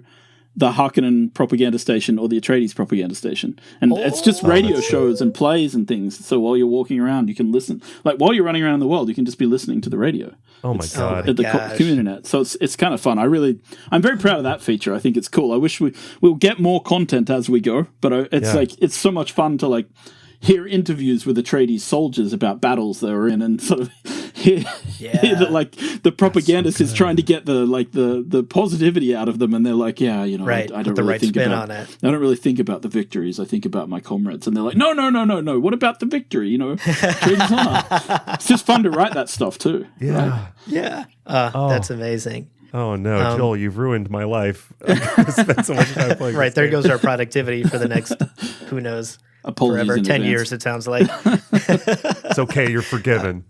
the Harkonnen propaganda station, or the Atreides propaganda station, and it's just radio shows and plays and things. So while you're walking around, you can listen. Like while you're running around the world, you can just be listening to the radio. Oh my god! At the community. So it's kind of fun. I'm very proud of that feature. I think it's cool. I wish we'll get more content as we go, but it's so much fun to like hear interviews with Atreides soldiers about battles they were in, and sort of hear that like the propagandist is trying to get the positivity out of them, and they're like, I don't really think about it. I don't really think about the victories. I think about my comrades, and they're like, no. What about the victory? Atreides honor. It's just fun to write that stuff too. Yeah, right? Yeah. That's amazing. Oh no, Joel, you've ruined my life. I spent so much time playing. Right, there goes our productivity for the next, who knows, Apologies forever, 10 years, it sounds like. It's okay, you're forgiven.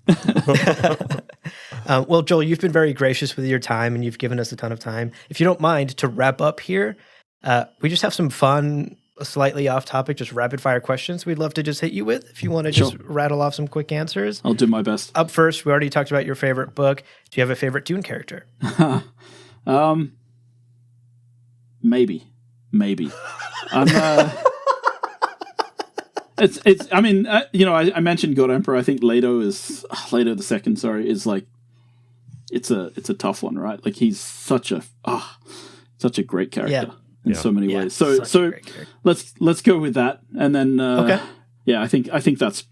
Well, Joel, you've been very gracious with your time, and you've given us a ton of time. If you don't mind, to wrap up here, we just have some fun, slightly off topic, just rapid fire questions we'd love to just hit you with, if you want to just rattle off some quick answers. I'll do my best. Up first, we already talked about your favorite book. Do you have a favorite Dune character? Maybe. I mentioned God Emperor. I think Leto the second. Is like, it's a tough one, right? Like he's such a great character in so many ways. So let's go with that, and then I think that's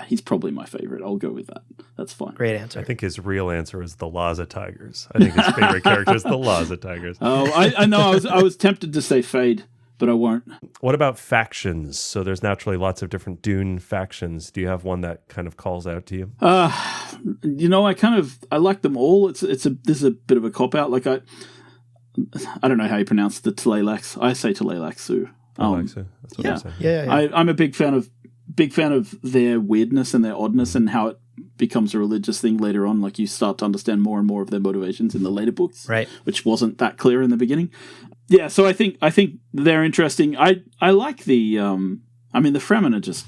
he's probably my favorite. I'll go with that. That's fine. Great answer. I think his real answer is the Laza Tigers. I think his favorite character is the Laza Tigers. Oh, I know. I was tempted to say Fade. but I won't. What about factions? So there's naturally lots of different Dune factions. Do you have one that kind of calls out to you? I like them all. This is a bit of a cop out. Like I don't know how you pronounce the Tleilax. I say Tleilaxu. That's what I say. Yeah. I'm a big fan of their weirdness and their oddness and how it becomes a religious thing later on. Like you start to understand more and more of their motivations in the later books, right? Which wasn't that clear in the beginning. Yeah, so I think they're interesting. I like the the Fremen are just,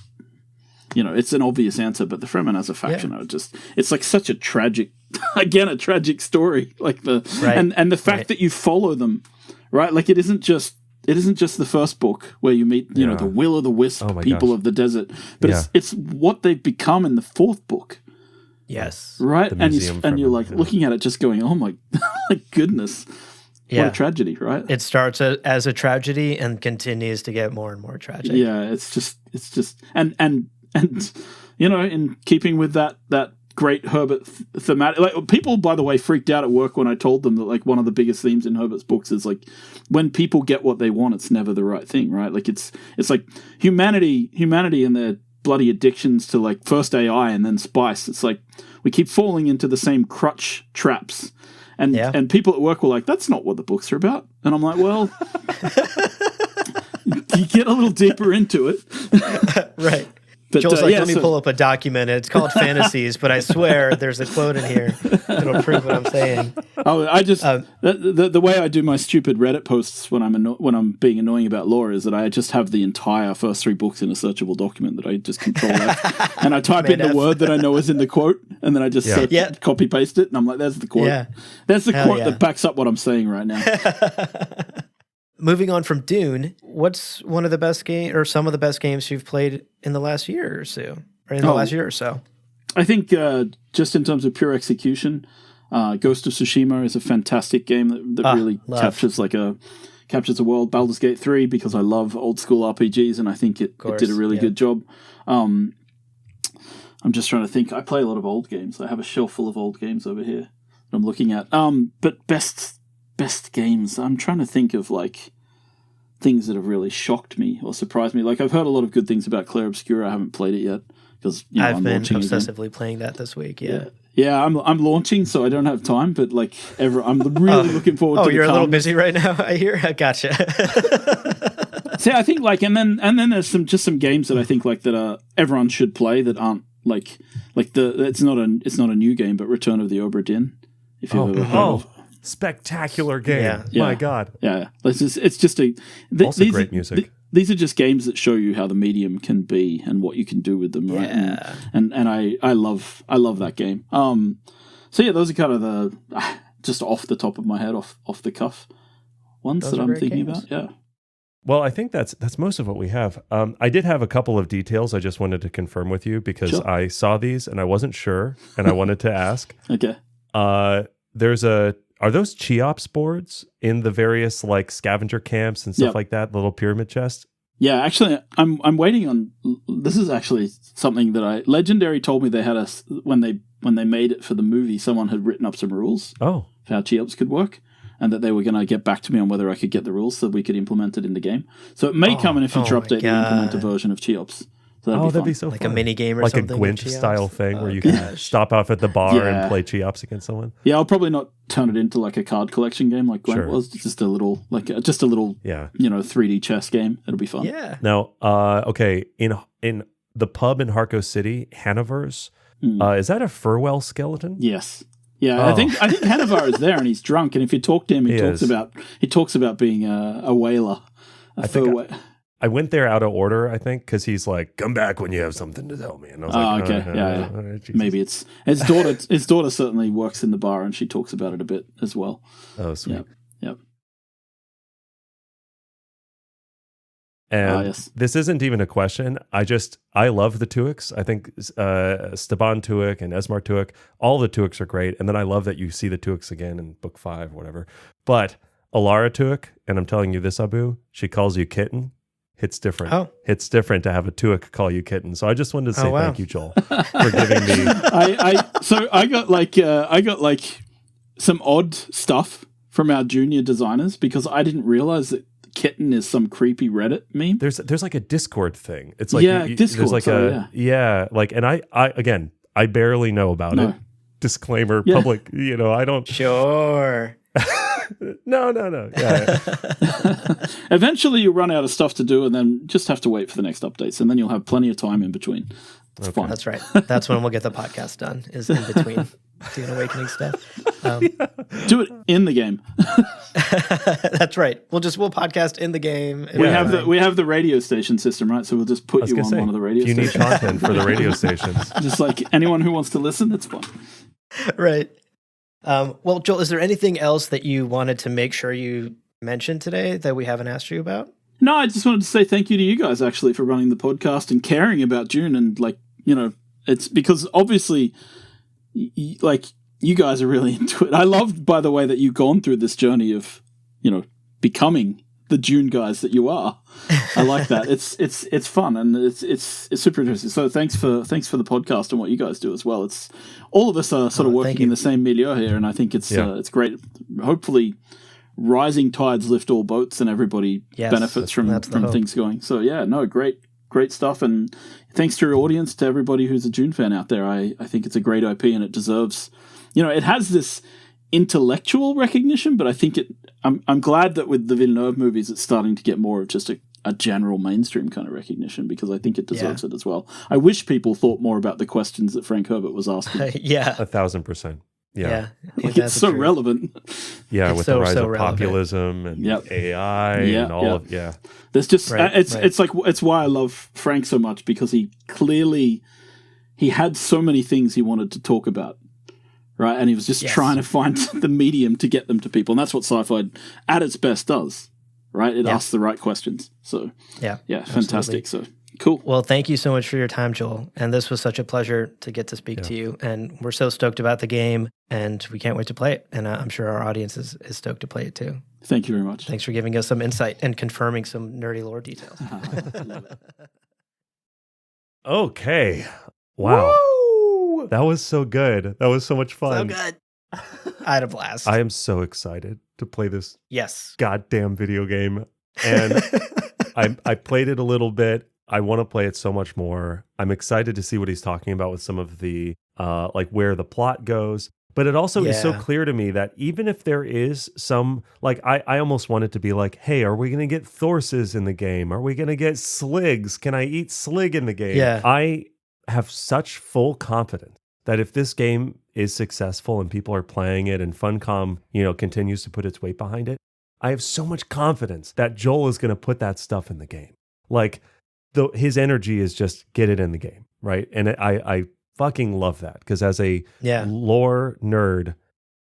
it's an obvious answer, but the Fremen as a faction are just, it's like such a tragic, again, a tragic story. Like and the fact that you follow them, right? Like it isn't just the first book where you meet, the will-o'-the-wisp people of the desert, but it's what they've become in the fourth book. Yes. Right? And you're like looking at it just going, oh my goodness. What a tragedy, right? It starts as a tragedy and continues to get more and more tragic. Yeah, it's just and in keeping with that great Herbert thematic. Like people, by the way, freaked out at work when I told them that like one of the biggest themes in Herbert's books is like when people get what they want, it's never the right thing, right? Like it's like humanity and their bloody addictions to like first AI and then spice. It's like we keep falling into the same crutch traps. And people at work were like, that's not what the books are about. And I'm like, well, you get a little deeper into it. Right. But, Joel's like, let me pull up a document. It's called Fantasies, but I swear there's a quote in here that'll prove what I'm saying. Oh, I just the way I do my stupid Reddit posts when I'm being annoying about lore is that I just have the entire first 3 books in a searchable document that I just control F, and I type in the word that I know is in the quote, and then I just copy paste it, and I'm like, there's the quote. Yeah. There's the quote that backs up what I'm saying right now. Moving on from Dune, what's one of the best game or some of the best games you've played in the last year or so? I think just in terms of pure execution, Ghost of Tsushima is a fantastic game that really captures a world. Baldur's Gate 3, because I love old school RPGs and I think it did a really good job. I'm just trying to think. I play a lot of old games. I have a shelf full of old games over here that I'm looking at. But best games, I'm trying to think of like things that have really shocked me or surprised me. Like I've heard a lot of good things about Clair Obscura. I haven't played it yet because I've been obsessively playing that this week. Yeah. I'm launching, so I don't have time. But like I'm really looking forward. to you're a little busy right now. I hear. I gotcha. See, I think like and then there's some games that I think like that everyone should play that aren't like it's not a new game, but Return of the Obra Dinn. If you've ever heard of. Spectacular game. My God. Yeah. It's just also great music. These are just games that show you how the medium can be and what you can do with them, right? Yeah. And I love that game. So yeah, those are kind of the just off the top of my head, off the cuff ones that I'm thinking about. Yeah. Well, I think that's most of what we have. I did have a couple of details I just wanted to confirm with you because I saw these and I wasn't sure and I wanted to ask. Okay. Are those Cheops boards in the various like scavenger camps and stuff like that? Little pyramid chest? Yeah, actually, I'm waiting on. This is actually something that Legendary told me they had when they made it for the movie. Someone had written up some rules. For how Cheops could work, and that they were going to get back to me on whether I could get the rules so we could implement it in the game. So it may come in a future update to implement a version of Cheops. So that'd be so like fun. A mini game or like something. Like a Gwent style thing where you can stop off at the bar and play Cheops against someone. Yeah, I'll probably not turn it into like a card collection game like Gwent was. Just a little 3D chess game. It'll be fun. Yeah. Now, okay, in the pub in Harco City, Hanover's, is that a Furwell skeleton? Yes. Yeah, I think Hanover is there and he's drunk, and if you talk to him, he talks about being a whaler. I went there out of order, I think, because he's like, "Come back when you have something to tell me." And I was like, "Okay, yeah. Right, maybe it's his daughter. His daughter certainly works in the bar, and she talks about it a bit as well." Oh, sweet. Yep. And this isn't even a question. I love the Tuiks. I think Staban Tuik and Esmar Tuik, all the Tuiks are great. And then I love that you see the Tuiks again in book 5, whatever. But Alara Tuik, and I'm telling you this, Abu, she calls you kitten. It's different. Oh. It's different to have a Tuik call you kitten. So I just wanted to say thank you, Joel, for giving me. I got like some odd stuff from our junior designers because I didn't realize that kitten is some creepy Reddit meme. There's like a Discord thing. It's like Discord. There's like like, and I barely know about it. Disclaimer, public. I don't. Sure. No. Yeah. Eventually, you'll run out of stuff to do, and then just have to wait for the next updates, and then you'll have plenty of time in between. It's fine. That's right. That's when we'll get the podcast done. Is in between Dune Awakening stuff. Do it in the game. That's right. We'll podcast in the game. We have the radio station system, right? So we'll just put you on one of the radio stations. You need content for the radio stations. Just like anyone who wants to listen, that's fine. Right. Well, Joel, is there anything else that you wanted to make sure you mentioned today that we haven't asked you about? No, I just wanted to say thank you to you guys actually for running the podcast and caring about Dune, and it's because obviously you guys are really into it. I loved, by the way, that you've gone through this journey of becoming the Dune guys that you are. I like that. It's fun and it's super interesting. So thanks for the podcast and what you guys do as well. It's all of us are sort of working in the same milieu here, and I think it's great. Hopefully, rising tides lift all boats, and everybody benefits from things going. So great stuff, and thanks to your audience, to everybody who's a Dune fan out there. I think it's a great IP, and it deserves. It has this intellectual recognition, but I think I'm glad that with the Villeneuve movies, it's starting to get more of just a general mainstream kind of recognition, because I think it deserves it as well. I wish people thought more about the questions that Frank Herbert was asking. 1,000%. Yeah. It's so relevant. Yeah, with the rise of populism and AI and all of There's just it's why I love Frank so much, because he had so many things he wanted to talk about. Right, and he was just trying to find the medium to get them to people, and that's what sci-fi at its best does. Right, it asks the right questions. So fantastic. So cool. Well, thank you so much for your time, Joel. And this was such a pleasure to get to speak to you. And we're so stoked about the game, and we can't wait to play it. And I'm sure our audience is stoked to play it too. Thank you very much. Thanks for giving us some insight and confirming some nerdy lore details. Love it. Okay. Wow. Woo! That was so good. That was so much fun. So good. I had a blast. I am so excited to play this goddamn video game. And I played it a little bit. I want to play it so much more. I'm excited to see what he's talking about with some of the, like where the plot goes. But it also is so clear to me that even if there is some, like, I almost want it to be like, hey, are we going to get Thorses in the game? Are we going to get Sligs? Can I eat Slig in the game? Yeah. I have such full confidence that if this game is successful and people are playing it and Funcom, continues to put its weight behind it, I have so much confidence that Joel is going to put that stuff in the game. Like, his energy is just get it in the game, right? And I fucking love that, because as a lore nerd,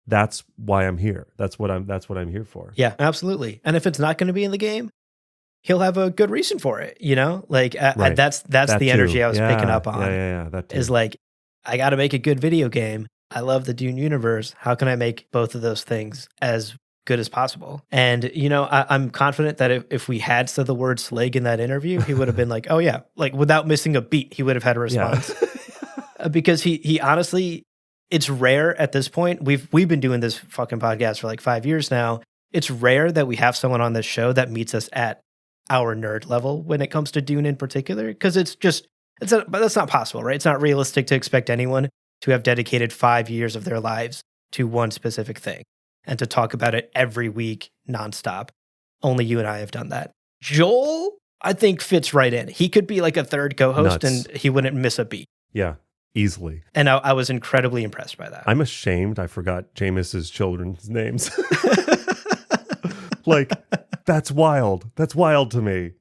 that's why I'm here. That's what I'm here for. Yeah, absolutely. And if it's not going to be in the game, he'll have a good reason for it. That's the energy I was picking up on. Yeah. That too. Is like, I got to make a good video game. I love the Dune universe. How can I make both of those things as good as possible? And, I'm confident that if we had said the word Slig in that interview, he would have been like, oh yeah, like without missing a beat, he would have had a response. Because he honestly, it's rare at this point. We've been doing this fucking podcast for like 5 years now. It's rare that we have someone on this show that meets us at our nerd level when it comes to Dune in particular, because but that's not possible, right? It's not realistic to expect anyone to have dedicated 5 years of their lives to one specific thing and to talk about it every week nonstop. Only you and I have done that. Joel, I think, fits right in. He could be like a third co-host and he wouldn't miss a beat. Yeah, easily. And I was incredibly impressed by that. I'm ashamed I forgot Jameis's children's names. Like, that's wild. That's wild to me.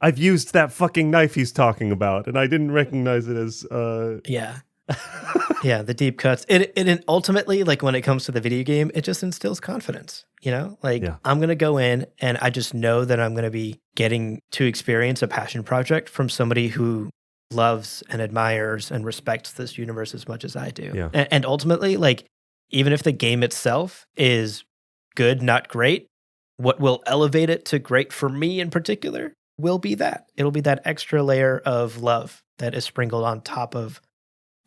I've used that fucking knife he's talking about, and I didn't recognize it as... Yeah. Yeah, the deep cuts. It ultimately, like when it comes to the video game, it just instills confidence, I'm going to go in and I just know that I'm going to be getting to experience a passion project from somebody who loves and admires and respects this universe as much as I do. Yeah. And ultimately, like, even if the game itself is good, not great, what will elevate it to great for me in particular will be that. It'll be that extra layer of love that is sprinkled on top of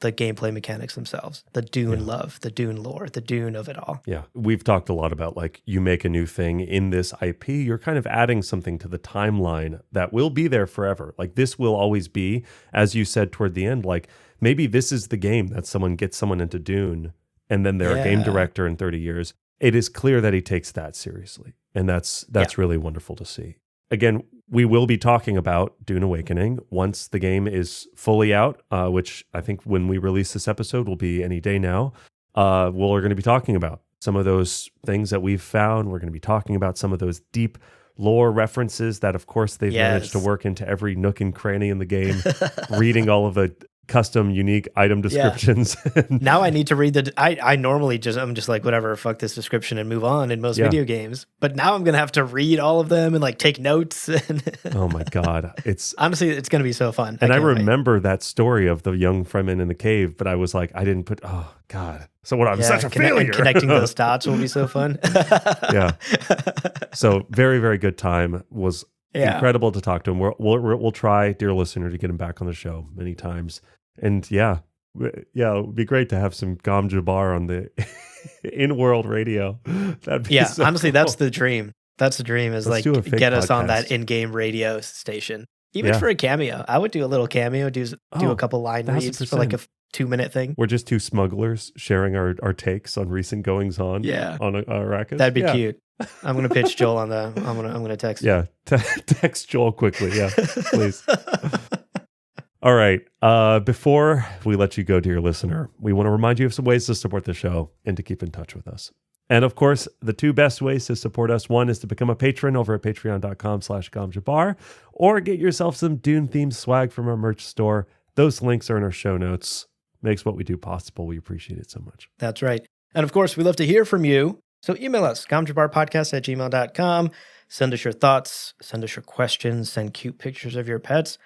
the gameplay mechanics themselves, the Dune love, the Dune lore, the Dune of it all. Yeah. We've talked a lot about like you make a new thing in this IP, you're kind of adding something to the timeline that will be there forever. Like this will always be, as you said toward the end, like maybe this is the game that someone gets someone into Dune and then they're a game director in 30 years. It is clear that he takes that seriously. And that's really wonderful to see. Again, we will be talking about Dune Awakening once the game is fully out, which I think when we release this episode will be any day now. We're going to be talking about some of those things that we've found. We're going to be talking about some of those deep lore references that, of course, they've managed to work into every nook and cranny in the game, reading all of the custom unique item descriptions. Now I need to read I normally I'm just like, whatever, fuck this description and move on in most video games. But now I'm going to have to read all of them and like take notes. Oh my God. Honestly, it's going to be so fun. And I remember that story of the young Fremen in the cave, but I was like, I didn't put, oh God. So what, I'm such a failure. Connecting those dots will be so fun. Yeah. So very, very good time. Was incredible to talk to him. We'll try, dear listener, to get him back on the show many times. And it would be great to have some Gom Jabbar on the in-world radio. That'd be so honestly, cool. That's the dream. That's the dream is Let's like get us on podcast. that in-game radio station. Even for a cameo. I would do a little cameo, do a couple line reads for like a 2-minute thing. We're just two smugglers sharing our takes on recent goings on on Arrakis. That'd be cute. I'm gonna pitch Joel on the. I'm gonna text. Yeah, text Joel quickly. Yeah, please. All right. Before we let you go, dear listener, we want to remind you of some ways to support the show and to keep in touch with us. And of course, the two best ways to support us, one is to become a patron over at patreon.com/GomJabbar, or get yourself some Dune-themed swag from our merch store. Those links are in our show notes. Makes what we do possible. We appreciate it so much. That's right. And of course, we love to hear from you. So email us, gomjabarpodcast@gmail.com. Send us your thoughts. Send us your questions. Send cute pictures of your pets.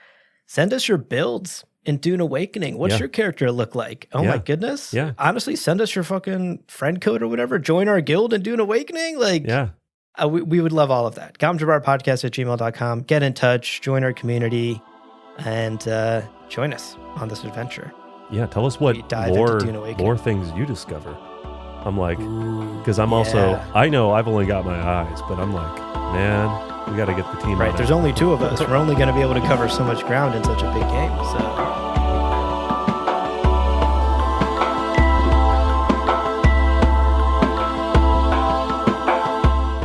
Send us your builds in Dune Awakening. What's your character look like? Oh my goodness. Yeah. Honestly, send us your fucking friend code or whatever. Join our guild in Dune Awakening. We would love all of that. gomjabarpodcast@gmail.com. Get in touch. Join our community. And join us on this adventure. Yeah, tell us what lore things you discover. I'm like, because I'm also, I know I've only got my eyes, but I'm like, man, we got to get the team right. There's only two of us. We're only going to be able to cover so much ground in such a big game. So.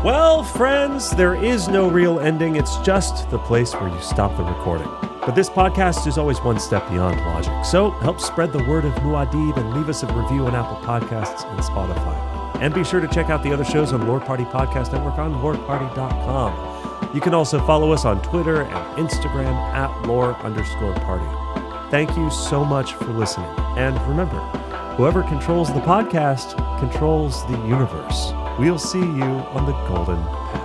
Well, friends, there is no real ending. It's just the place where you stop the recording. But this podcast is always one step beyond logic. So help spread the word of Muad'Dib and leave us a review on Apple Podcasts and Spotify. And be sure to check out the other shows on Lore Party Podcast Network on loreparty.com. You can also follow us on Twitter and Instagram @lore_party. Thank you so much for listening. And remember, whoever controls the podcast controls the universe. We'll see you on the golden path.